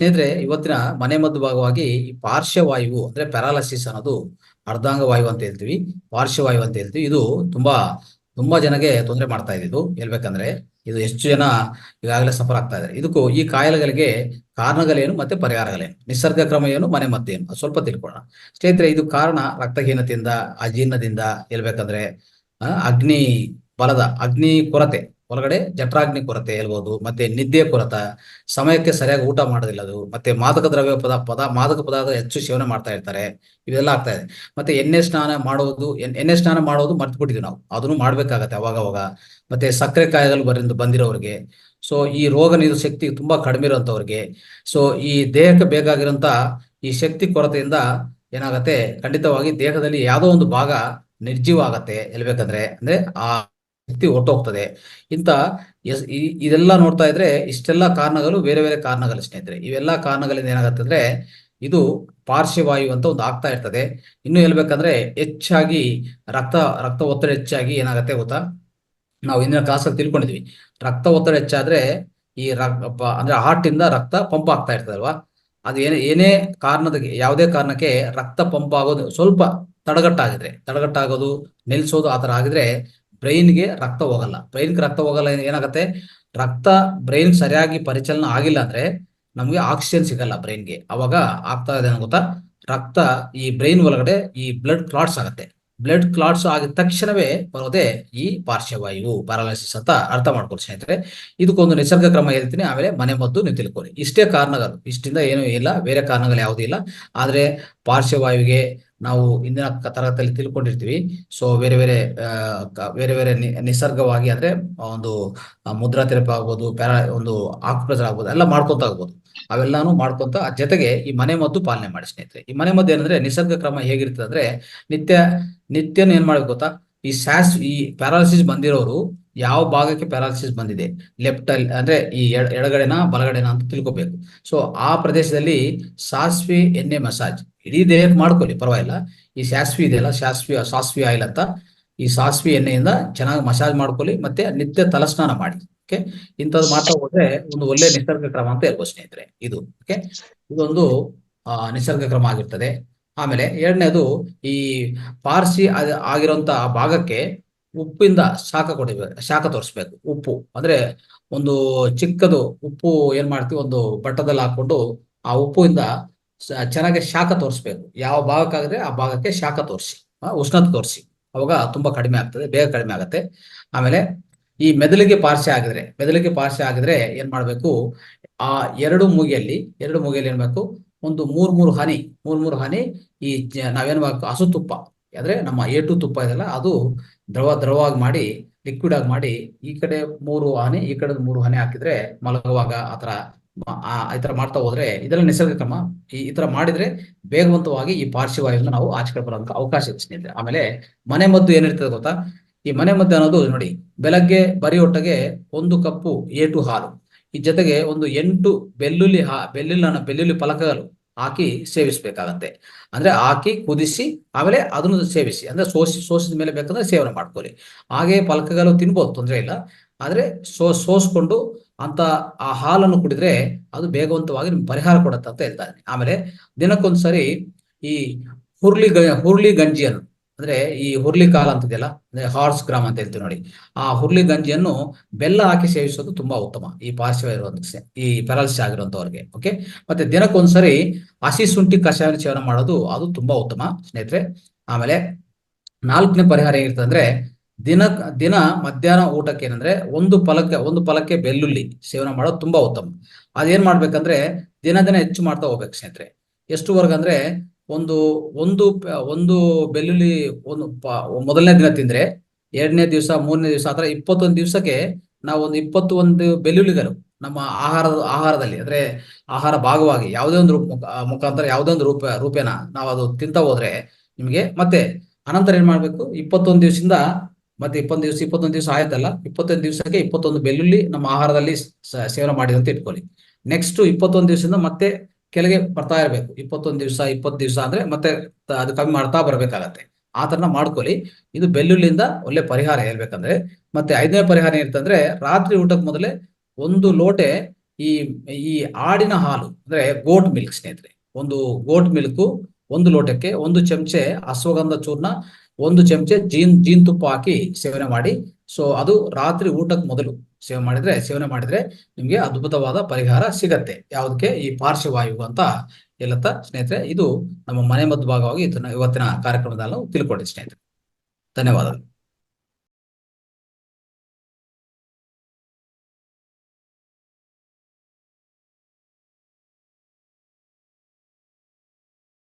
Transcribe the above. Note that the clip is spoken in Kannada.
ಸ್ನೇಹಿತರೆ, ಇವತ್ತಿನ ಮನೆ ಮದ್ದು ಭಾಗವಾಗಿ ಈ ಪಾರ್ಶ್ವವಾಯು ಅಂದ್ರೆ ಪ್ಯಾರಾಲಿಸಿಸ್ ಅನ್ನೋದು ಅರ್ಧಾಂಗ ವಾಯು ಅಂತ ಹೇಳ್ತೀವಿ. ಪಾರ್ಶ್ವವಾಯು ಅಂತ ಹೇಳ್ತೀವಿ. ಇದು ತುಂಬಾ ತುಂಬಾ ಜನಗೆ ತೊಂದರೆ ಮಾಡ್ತಾ ಇದೆ. ಇದು ಹೇಳ್ಬೇಕಂದ್ರೆ ಇದು ಎಷ್ಟು ಜನ ಈಗಾಗಲೇ ಸಫರ್ ಆಗ್ತಾ ಇದ್ದಾರೆ. ಇದಕ್ಕೂ ಈ ಕಾಯಿಲೆಗಳಿಗೆ ಕಾರಣಗಳೇನು ಮತ್ತೆ ಪರಿಹಾರಗಳೇನು, ನಿಸರ್ಗ ಕ್ರಮ ಏನು, ಮನೆ ಮದ್ದೇನು, ಅದು ಸ್ವಲ್ಪ ತಿಳ್ಕೊಳ್ಳೋಣ. ಸ್ನೇಹಿತರೆ, ಇದು ಕಾರಣ ರಕ್ತಹೀನತೆಯಿಂದ, ಅಜೀರ್ಣದಿಂದ, ಹೇಳ್ಬೇಕಂದ್ರೆ ಅಗ್ನಿ ಅಗ್ನಿ ಕೊರತೆ, ಹೊರಗಡೆ ಜಠರಾಗ್ನಿ ಕೊರತೆ ಹೇಳ್ಬೋದು, ಮತ್ತೆ ನಿದ್ದೆ ಕೊರತೆ, ಸಮಯಕ್ಕೆ ಸರಿಯಾಗಿ ಊಟ ಮಾಡೋದಿಲ್ಲದು, ಮತ್ತೆ ಮಾದಕ ದ್ರವ್ಯ ಮಾದಕ ಪದಾರ್ಥ ಹೆಚ್ಚು ಸೇವನೆ ಮಾಡ್ತಾ ಇರ್ತಾರೆ. ಇವೆಲ್ಲ ಆಗ್ತಾ ಇದೆ. ಮತ್ತೆ ಎಣ್ಣೆ ಸ್ನಾನ ಮಾಡೋದು ಮರ್ತು ಬಿಟ್ಟಿದ್ವಿ ನಾವು, ಅದನ್ನು ಮಾಡ್ಬೇಕಾಗತ್ತೆ ಅವಾಗ. ಮತ್ತೆ ಸಕ್ಕರೆ ಕಾಯಿಲೆಗಳು ಬಂದಿರೋರಿಗೆ, ಸೊ ಈ ರೋಗ ನಿರೋಧಕ ಶಕ್ತಿ ತುಂಬಾ ಕಡಿಮೆ ಇರುವಂತವ್ರಿಗೆ, ಸೊ ಈ ದೇಹಕ್ಕೆ ಬೇಕಾಗಿರೋಂತ ಈ ಶಕ್ತಿ ಕೊರತೆಯಿಂದ ಏನಾಗತ್ತೆ, ಖಂಡಿತವಾಗಿ ದೇಹದಲ್ಲಿ ಯಾವುದೋ ಒಂದು ಭಾಗ ನಿರ್ಜೀವ ಆಗತ್ತೆ. ಹೇಳ್ಬೇಕಂದ್ರೆ ಅಂದ್ರೆ ಆ ಶಕ್ತಿ ಹೊರಟೋಗ್ತದೆ. ಇಂತ ಇದೆಲ್ಲ ನೋಡ್ತಾ ಇದ್ರೆ ಇಷ್ಟೆಲ್ಲ ಕಾರಣಗಳು ಬೇರೆ ಬೇರೆ ಕಾರಣಗಳು ಸ್ನೇಹಿತರೆ. ಇವೆಲ್ಲ ಕಾರಣಗಳಿಂದ ಏನಾಗತ್ತೆ ಅಂದ್ರೆ ಇದು ಪಾರ್ಶ್ವವಾಯು ಅಂತ ಒಂದು ಆಗ್ತಾ ಇರ್ತದೆ. ಇನ್ನು ಹೇಳ್ಬೇಕಂದ್ರೆ ಹೆಚ್ಚಾಗಿ ರಕ್ತ ರಕ್ತ ಒತ್ತಡ ಹೆಚ್ಚಾಗಿ ಏನಾಗತ್ತೆ ಗೊತ್ತಾ, ನಾವು ಇಂದಿನ ಕ್ಲಾಸಲ್ಲಿ ತಿಳ್ಕೊಂಡಿದ್ವಿ. ರಕ್ತ ಒತ್ತಡ ಹೆಚ್ಚಾದ್ರೆ ಈ ಅಂದ್ರೆ ಹಾರ್ಟ್ ಇಂದ ರಕ್ತ ಪಂಪ್ ಆಗ್ತಾ ಇರ್ತದಲ್ವಾ, ಅದು ಏನೇ ಯಾವುದೇ ಕಾರಣಕ್ಕೆ ರಕ್ತ ಪಂಪ್ ಆಗೋದು ಸ್ವಲ್ಪ ತಡಗಟ್ಟಾಗೋದು, ನಿಲ್ಸೋದು ಆತರ ಆಗಿದ್ರೆ ಬ್ರೈನ್ಗೆ ರಕ್ತ ಹೋಗಲ್ಲ. ಏನಾಗತ್ತೆ, ರಕ್ತ ಬ್ರೈನ್ ಸರಿಯಾಗಿ ಪರಿಚಲನೆ ಆಗಿಲ್ಲ ಅಂದ್ರೆ ನಮ್ಗೆ ಆಕ್ಸಿಜನ್ ಸಿಗಲ್ಲ ಬ್ರೈನ್ಗೆ. ಅವಾಗ ಆಗ್ತಾ ಇದೆ ಗೊತ್ತಾ, ರಕ್ತ ಈ ಬ್ರೈನ್ ಒಳಗಡೆ ಈ ಬ್ಲಡ್ ಕ್ಲಾಟ್ಸ್ ಆಗತ್ತೆ. ಬ್ಲಡ್ ಕ್ಲಾಟ್ಸ್ ಆಗಿದ ತಕ್ಷಣವೇ ಬರೋದೇ ಈ ಪಾರ್ಶ್ವವಾಯು, ಪ್ಯಾರಾಲಿಸಿಸ್ ಅಂತ ಅರ್ಥ ಮಾಡ್ಕೊಳ್ಳಿ ಸ್ನೇಹಿತರೆ. ಇದಕ್ಕೊಂದು ನಿಸರ್ಗ ಕ್ರಮ ಹೇಳ್ತೀನಿ, ಆಮೇಲೆ ಮನೆ ಮದ್ದು ನೀವು ತಿಳ್ಕೊಳ್ಳಿ. ಇಷ್ಟೇ ಕಾರಣಗಳು, ಇಷ್ಟಿಂದ ಏನೂ ಇಲ್ಲ, ಬೇರೆ ಕಾರಣಗಳು ಯಾವುದೂ ಇಲ್ಲ. ಆದ್ರೆ ಪಾರ್ಶ್ವವಾಯುವಿಗೆ ನಾವು ಇಂದಿನ ತರಗತಿಯಲ್ಲಿ ತಿಳ್ಕೊಂಡಿರ್ತೀವಿ. ಸೊ ಬೇರೆ ಬೇರೆ ಬೇರೆ ಬೇರೆ ನಿಸರ್ಗವಾಗಿ ಅಂದ್ರೆ ಒಂದು ಮುದ್ರಾ ಥೆರಪಿ ಆಗ್ಬೋದು, ಒಂದು ಆಕ್ಯುಪ್ರೆಷರ್ ಆಗ್ಬೋದು, ಎಲ್ಲ ಮಾಡ್ಕೊಂತ ಆಗ್ಬೋದು. ಅವೆಲ್ಲಾನು ಮಾಡ್ಕೊಂತ ಜೊತೆಗೆ ಈ ಮನೆ ಮದ್ದು ಪಾಲನೆ ಮಾಡಿ ಸ್ನೇಹಿತರೆ. ಈ ಮನೆ ಮದ್ದು ಏನಂದ್ರೆ ನಿಸರ್ಗ ಕ್ರಮ ಹೇಗಿರ್ತದೆ ಅಂದ್ರೆ ನಿತ್ಯ ನಿತ್ಯನ ಏನ್ ಮಾಡ್ಬೇಕು ಗೊತ್ತಾ, ಈ ಪ್ಯಾರಾಲಿಸಿಸ್ ಬಂದಿರೋರು ಯಾವ ಭಾಗಕ್ಕೆ ಪ್ಯಾರಾಲಿಸಿಸ್ ಬಂದಿದೆ, ಲೆಫ್ಟ್ ಅಲ್ಲಿ ಅಂದ್ರೆ ಈ ಎಡಗಡೆನಾ ಬಲಗಡೆನಾ ಅಂತ ತಿಳ್ಕೊಬೇಕು. ಸೊ ಆ ಪ್ರದೇಶದಲ್ಲಿ ಸಾಸಿವೆ ಎಣ್ಣೆ ಮಸಾಜ್ ಇಡೀ ದೇಹಕ್ಕೆ ಮಾಡ್ಕೊಳ್ಳಿ, ಪರವಾಗಿಲ್ಲ. ಈ ಸಾಸಿವೆ ಇದೆಯಲ್ಲ, ಸಾಸಿವೆ ಆಯಿಲ್ ಅಂತ, ಈ ಸಾಸಿವೆ ಎಣ್ಣೆಯಿಂದ ಚೆನ್ನಾಗಿ ಮಸಾಜ್ ಮಾಡ್ಕೊಳ್ಳಿ, ಮತ್ತೆ ನಿತ್ಯ ತಲಸ್ನಾನ ಮಾಡಿ. ಓಕೆ, ಇಂಥದ್ದು ಮಾಡ್ತಾ ಹೋದ್ರೆ ಒಂದು ಒಳ್ಳೆ ನಿಸರ್ಗ ಕ್ರಮ ಅಂತ ಹೇಳ್ಬೋದು ಸ್ನೇಹಿತರೆ ಇದು. ಓಕೆ, ಇದೊಂದು ನಿಸರ್ಗ ಕ್ರಮ ಆಗಿರ್ತದೆ. ಆಮೇಲೆ ಎರಡನೇದು, ಈ ಪಾರ್ಸಿ ಆಗಿರೋಂತ ಭಾಗಕ್ಕೆ ಉಪ್ಪಿಂದ ಶಾಖ ತೋರಿಸ್ಬೇಕು. ಉಪ್ಪು ಅಂದ್ರೆ ಒಂದು ಚಿಕ್ಕದು ಉಪ್ಪು ಏನ್ ಮಾಡ್ತೀವಿ, ಒಂದು ಬಟ್ಟದಲ್ಲಿ ಹಾಕೊಂಡು ಆ ಉಪ್ಪಿಂದ ಚೆನ್ನಾಗಿ ಶಾಖ ತೋರಿಸ್ಬೇಕು. ಯಾವ ಭಾಗಕ್ಕಾದ್ರೆ ಆ ಭಾಗಕ್ಕೆ ಶಾಖ ತೋರಿಸಿ, ಉಷ್ಣತೆ ತೋರಿಸಿ, ಅವಾಗ ತುಂಬಾ ಕಡಿಮೆ ಆಗ್ತದೆ, ಬೇಗ ಕಡಿಮೆ ಆಗುತ್ತೆ. ಆಮೇಲೆ ಈ ಮೆದುಳಿಗೆ ಪಾರ್ಶ್ವ ಆಗಿದ್ರೆ ಏನ್ ಮಾಡ್ಬೇಕು, ಆ ಎರಡು ಮೂಗಿಯಲ್ಲಿ ಏನ್ಬೇಕು, ಒಂದು ಮೂರ್ ಹನಿ ಈ ನಾವೇನ್ ಮಾಡ್ಬೇಕು, ಹಸುತುಪ್ಪ ಅಂದ್ರೆ ನಮ್ಮ ಏಟು ತುಪ್ಪ ಇದೆಲ್ಲ, ಅದು ದ್ರವವಾಗಿ ಮಾಡಿ, ಲಿಕ್ವಿಡ್ ಆಗಿ ಮಾಡಿ, ಈ ಕಡೆ 3 ಹನಿ ಈ ಕಡೆ 3 ಹನಿ ಹಾಕಿದ್ರೆ ಮಲಗುವಾಗ ಈ ತರ ಮಾಡ್ತಾ ಹೋದ್ರೆ ಇದೆಲ್ಲ ನಿಸರ್ಗ ಕ್ರಮ. ಈ ತರ ಮಾಡಿದ್ರೆ ವೇಗವಂತವಾಗಿ ಈ ಪಾರ್ಶ್ವವಾಯುವಿನ ನಾವು ಆಚೆ ಬರೋಂತ ಅವಕಾಶ ಇದೆ ಸ್ನೇಹಿತರೆ. ಆಮೇಲೆ ಮನೆ ಮದ್ದು ಏನಿರ್ತದೆ ಗೊತ್ತಾ, ಈ ಮನೆ ಮದ್ದು ಅನ್ನೋದು ನೋಡಿ, ಬೆಳಗ್ಗೆ ಬರೀ ಹೊಟ್ಟೆಗೆ 1 ಕಪ್ಪು ಏಟು ಹಾಲು, ಈ ಜೊತೆಗೆ ಒಂದು 8 ಬೆಳ್ಳುಳ್ಳಿ ಫಲಕಗಳು ಹಾಕಿ ಸೇವಿಸಬೇಕಾಗತ್ತೆ. ಅಂದ್ರೆ ಹಾಕಿ ಕುದಿಸಿ ಆಮೇಲೆ ಅದನ್ನು ಸೇವಿಸಿ, ಅಂದ್ರೆ ಸೋಸಿದ ಮೇಲೆ ಬೇಕಂದ್ರೆ ಸೇವನೆ ಮಾಡ್ಕೊಳ್ಳಿ. ಹಾಗೆ ಫಲಕಗಳು ತಿನ್ಬೋದು, ತೊಂದರೆ ಇಲ್ಲ. ಆದ್ರೆ ಸೋಸ್ಕೊಂಡು ಅಂತ ಆ ಹಾಲನ್ನು ಕುಡಿದ್ರೆ ಅದು ಬೇಗವಂತವಾಗಿ ನಿಮ್ಗೆ ಪರಿಹಾರ ಕೊಡುತ್ತೆ ಅಂತ ಹೇಳ್ತಾರೆ. ಆಮೇಲೆ ದಿನಕ್ಕೊಂದ್ಸರಿ ಈ ಹುರ್ಲಿ ಗಂಜಿಯನ್ನು, ಅಂದ್ರೆ ಈ ಹುರ್ಲಿ ಕಾಲ ಅಂತಿದೆಯಲ್ಲ, ಅಂದ್ರೆ ಹಾರ್ಸ್ ಗ್ರಾಮ್ ಅಂತ ಹೇಳ್ತೀವಿ ನೋಡಿ, ಆ ಹುರ್ಲಿ ಗಂಜಿಯನ್ನು ಬೆಲ್ಲ ಹಾಕಿ ಸೇವಿಸೋದು ತುಂಬಾ ಉತ್ತಮ ಈ ಪಾರ್ಶ್ವ ಇರುವಂತ ಈ ಪ್ಯಾರಾಲಿಸಿಸ್ ಆಗಿರುವಂತವ್ರಿಗೆ. ಓಕೆ, ಮತ್ತೆ ದಿನಕ್ಕೊಂದ್ಸರಿ ಹಸಿ ಶುಂಠಿ ಕಷಾಯ ಸೇವನೆ ಮಾಡೋದು ಅದು ತುಂಬಾ ಉತ್ತಮ ಸ್ನೇಹಿತರೆ. ಆಮೇಲೆ 4ನೇ ಪರಿಹಾರ ಹೇಗಿರ್ತದೆ ಅಂದ್ರೆ ದಿನ ದಿನ ಮಧ್ಯಾಹ್ನ ಊಟಕ್ಕೆ ಏನಂದ್ರೆ ಒಂದು ಫಲಕ್ಕೆ ಬೆಳ್ಳುಳ್ಳಿ ಸೇವನೆ ಮಾಡೋದು ತುಂಬಾ ಉತ್ತಮ. ಅದೇನ್ ಮಾಡ್ಬೇಕಂದ್ರೆ ದಿನ ಹೆಚ್ಚು ಮಾಡ್ತಾ ಹೋಗ್ಬೇಕು ಸ್ನೇಹಿತರೆ. ಎಷ್ಟುವರೆಗೆ ಅಂದ್ರೆ ಒಂದು ಒಂದು ಒಂದು ಬೆಳ್ಳುಳ್ಳಿ ಮೊದಲನೇ ದಿನ ತಿಂದ್ರೆ 2ನೇ ದಿವಸ 3ನೇ ದಿವಸ ಆತರ 21 ದಿವಸಕ್ಕೆ ನಾವು ಒಂದು 21 ಬೆಳ್ಳುಳ್ಳಿಗಳು ನಮ್ಮ ಆಹಾರದಲ್ಲಿ ಅಂದ್ರೆ ಆಹಾರ ಭಾಗವಾಗಿ ಯಾವುದೇ ಒಂದು ಮುಖಾಂತರ ಯಾವುದೇ ಒಂದು ರೂಪೇನ ನಾವು ಅದು ತಿಂತ ಹೋದ್ರೆ ನಿಮ್ಗೆ ಮತ್ತೆ ಅನಂತರ ಏನ್ ಮಾಡ್ಬೇಕು, 21 ದಿವಸದಿಂದ ಮತ್ತೆ 21 ದಿವಸ ಆಯ್ತಲ್ಲ, 21 ದಿವಸಕ್ಕೆ 21 ಬೆಳ್ಳುಳ್ಳಿ ನಮ್ಮ ಆಹಾರದಲ್ಲಿ ಸೇವನೆ ಮಾಡಿದಂತ ಇಟ್ಕೊಳ್ಳಿ. ನೆಕ್ಸ್ಟ್ 21 ದಿವಸದಿಂದ ಮತ್ತೆ ಕೆಳಗೆ ಬರ್ತಾ ಇರಬೇಕು. 21 ದಿವಸ 20 ದಿವಸ ಅಂದ್ರೆ ಮತ್ತೆ ಅದು ಕಮ್ಮಿ ಮಾಡ್ತಾ ಬರ್ಬೇಕಾಗತ್ತೆ. ಆ ತರನ ಮಾಡ್ಕೊಳ್ಳಿ. ಇದು ಬೆಳ್ಳುಳ್ಳಿಯಿಂದ ಒಳ್ಳೆ ಪರಿಹಾರ ಹೇಳ್ಬೇಕಂದ್ರೆ. ಮತ್ತೆ 5ನೇ ಪರಿಹಾರ ಏನಿರ್ತಂದ್ರೆ ರಾತ್ರಿ ಊಟಕ್ಕೆ ಮೊದಲೇ 1 ಲೋಟೆ ಈ ಈ ಆಡಿನ ಹಾಲು ಅಂದ್ರೆ ಗೋಟ್ ಮಿಲ್ಕ್ ಸ್ನೇಹಿತರೆ, ಒಂದು ಗೋಟ್ ಮಿಲ್ಕ್ 1 ಲೋಟಕ್ಕೆ 1 ಚಮಚೆ ಅಶ್ವಗಂಧ ಚೂರ್ಣ, 1 ಚಮಚೆ ಜೇನುತುಪ್ಪ ಹಾಕಿ ಸೇವನೆ ಮಾಡಿ. ಸೊ ಅದು ರಾತ್ರಿ ಊಟಕ್ಕೆ ಮೊದಲು ಸೇವನೆ ಮಾಡಿದ್ರೆ ನಿಮ್ಗೆ ಅದ್ಭುತವಾದ ಪರಿಹಾರ ಸಿಗತ್ತೆ. ಯಾವುದಕ್ಕೆ? ಈ ಪಾರ್ಶ್ವವಾಯು ಅಂತ ಹೇಳುತ್ತಾ ಸ್ನೇಹಿತರೆ, ಇದು ನಮ್ಮ ಮನೆ ಮದ್ದು ಭಾಗವಾಗಿ ಇವತ್ತಿನ ಕಾರ್ಯಕ್ರಮದಲ್ಲಿ ನಾವು ತಿಳ್ಕೊಂಡಿದ್ದೆ ಸ್ನೇಹಿತರೆ. ಧನ್ಯವಾದಗಳು.